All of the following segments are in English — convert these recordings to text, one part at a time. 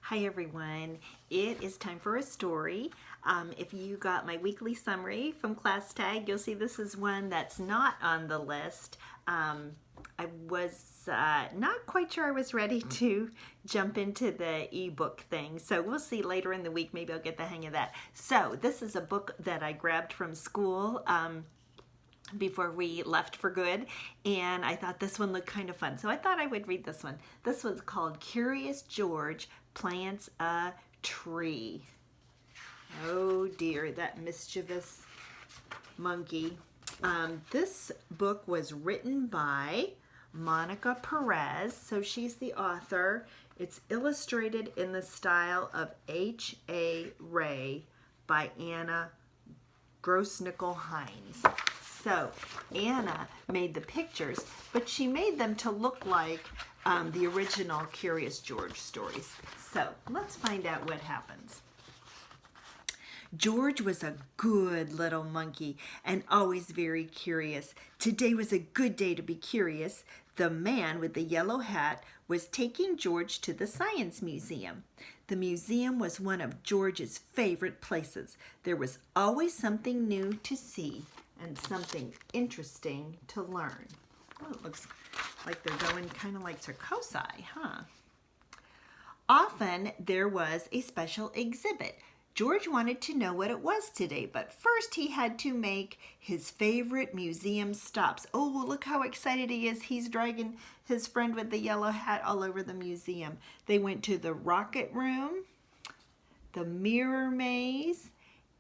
Hi everyone, it is time for a story. If you got my weekly summary from Class Tag, you'll see this is one that's not on the list. I was not quite sure I was ready to jump into the ebook thing, so we'll see later in the week. Maybe I'll get the hang of that. So this is a book that I grabbed from school before we left for good, and I thought this one looked kind of fun, so I thought I would read this one. This one's called Curious George Plants a Tree. Oh dear, that mischievous monkey. This book was written by Monica Perez, so she's the author. It's illustrated in the style of H.A. Rey by Anna Grossnickel-Hines. So Anna made the pictures, but she made them to look like the original Curious George stories. So let's find out what happens. George was a good little monkey and always very curious. Today was a good day to be curious. The man with the yellow hat was taking George to the Science Museum. The museum was one of George's favorite places. There was always something new to see and something interesting to learn. Oh, it looks like they're going kind of like to COSI, huh? Often there was a special exhibit. George wanted to know what it was today, but first he had to make his favorite museum stops. Oh, look how excited he is. He's dragging his friend with the yellow hat all over the museum. They went to the rocket room, the mirror maze,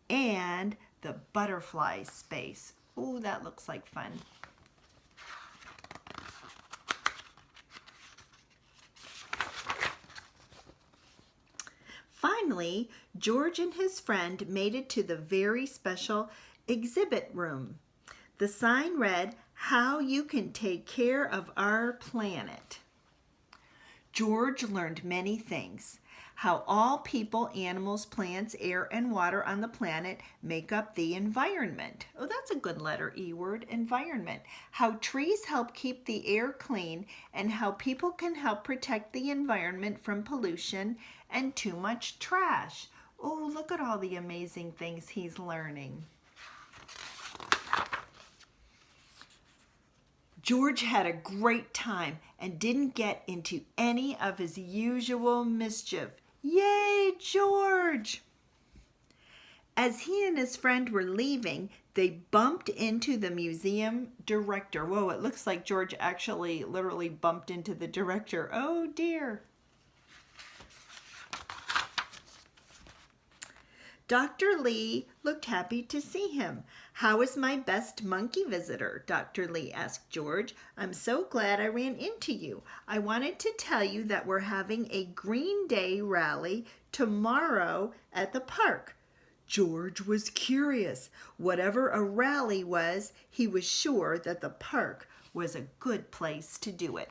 and the butterfly space. Oh, that looks like fun. Finally, George and his friend made it to the very special exhibit room. The sign read, "How you can take care of our planet." George learned many things. How all people, animals, plants, air, and water on the planet make up the environment. Oh, that's a good letter E word, environment. How trees help keep the air clean, and how people can help protect the environment from pollution and too much trash. Oh, look at all the amazing things he's learning. George had a great time and didn't get into any of his usual mischief. Yay, George! As he and his friend were leaving, they bumped into the museum director. Whoa, it looks like George actually literally bumped into the director. Oh dear. Dr. Lee looked happy to see him. "How is my best monkey visitor?" Dr. Lee asked George. "I'm so glad I ran into you. I wanted to tell you that we're having a Green Day rally tomorrow at the park." George was curious. Whatever a rally was, he was sure that the park was a good place to do it.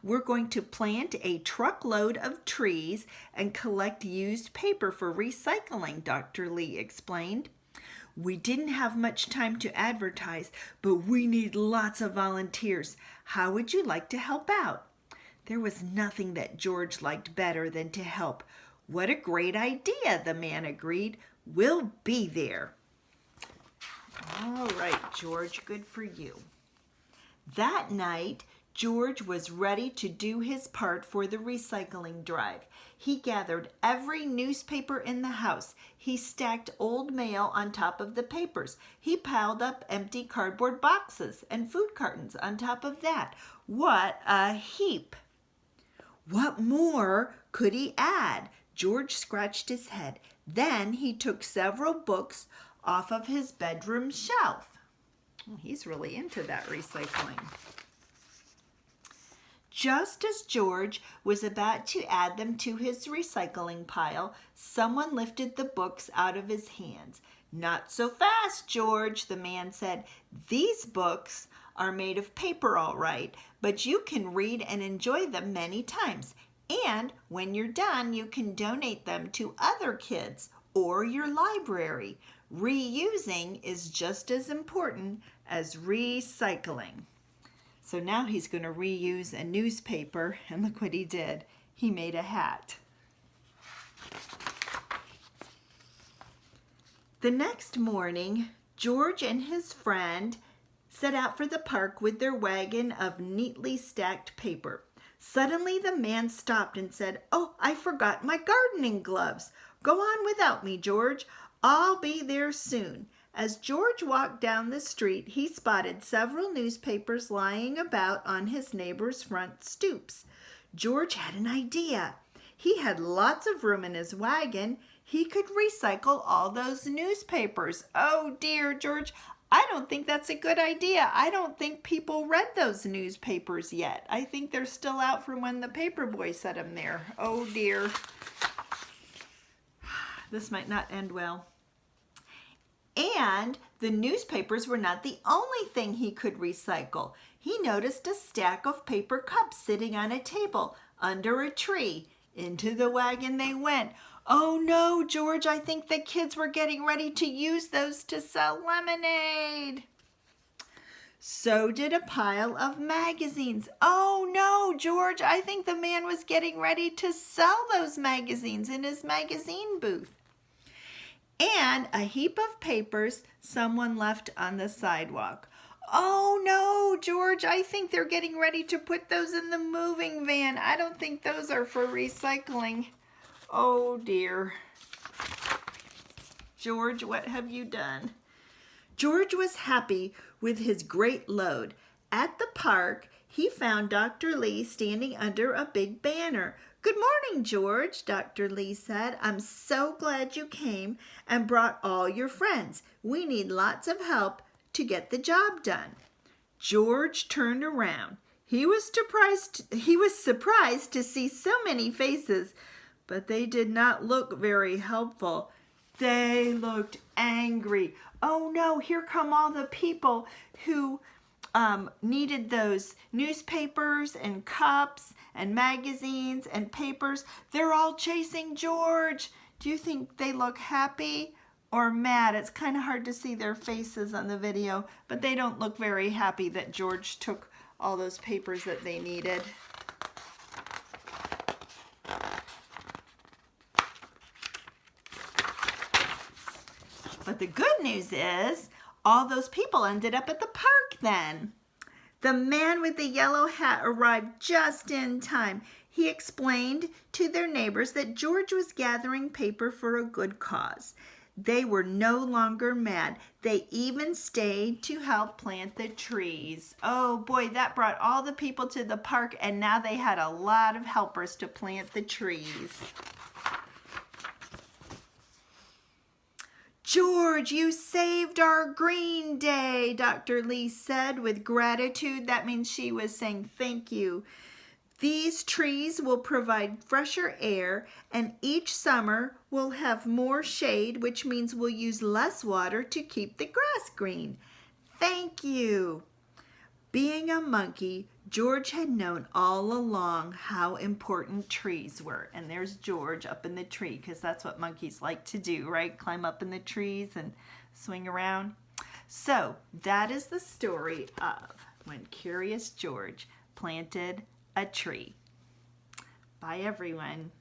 "We're going to plant a truckload of trees and collect used paper for recycling," Dr. Lee explained. "We didn't have much time to advertise, but we need lots of volunteers. How would you like to help out?" There was nothing that George liked better than to help. "What a great idea," the man agreed. "We'll be there." All right, George, good for you. That night, George was ready to do his part for the recycling drive. He gathered every newspaper in the house. He stacked old mail on top of the papers. He piled up empty cardboard boxes and food cartons on top of that. What a heap! What more could he add? George scratched his head. Then he took several books off of his bedroom shelf. Oh, he's really into that recycling. Just as George was about to add them to his recycling pile, someone lifted the books out of his hands. "Not so fast, George," the man said. "These books are made of paper, all right, but you can read and enjoy them many times. And when you're done, you can donate them to other kids or your library. Reusing is just as important as recycling." So now he's going to reuse a newspaper, and look what he did. He made a hat. The next morning, George and his friend set out for the park with their wagon of neatly stacked paper. Suddenly the man stopped and said, "Oh, I forgot my gardening gloves. Go on without me, George. I'll be there soon." As George walked down the street, he spotted several newspapers lying about on his neighbor's front stoops. George had an idea. He had lots of room in his wagon. He could recycle all those newspapers. Oh dear, George, I don't think that's a good idea. I don't think people read those newspapers yet. I think they're still out from when the paper boy set them there. Oh dear. This might not end well. And the newspapers were not the only thing he could recycle. He noticed a stack of paper cups sitting on a table under a tree. Into the wagon they went. "Oh no, George, I think the kids were getting ready to use those to sell lemonade." So did a pile of magazines. "Oh no, George, I think the man was getting ready to sell those magazines in his magazine booth." And a heap of papers someone left on the sidewalk. "Oh no, George, I think they're getting ready to put those in the moving van. I don't think those are for recycling." Oh dear. George, what have you done? George was happy with his great load. At the park, he found Dr. Lee standing under a big banner. "Good morning, George," Dr. Lee said. "I'm so glad you came and brought all your friends. We need lots of help to get the job done." George turned around. He was surprised to see so many faces, but they did not look very helpful. They looked angry. "Oh no, here come all the people who needed those newspapers and cups and magazines and papers. They're all chasing George." Do you think they look happy or mad? It's kind of hard to see their faces on the video, but they don't look very happy that George took all those papers that they needed. But the good news is all those people ended up at the park then. The man with the yellow hat arrived just in time. He explained to their neighbors that George was gathering paper for a good cause. They were no longer mad. They even stayed to help plant the trees. Oh boy, that brought all the people to the park, and now they had a lot of helpers to plant the trees. "George, you saved our green day," Dr. Lee said with gratitude. That means she was saying thank you. "These trees will provide fresher air, and each summer we'll have more shade, which means we'll use less water to keep the grass green. Thank you." Being a monkey, George had known all along how important trees were. And there's George up in the tree, because that's what monkeys like to do, right? Climb up in the trees and swing around. So that is the story of when Curious George planted a tree. Bye, everyone.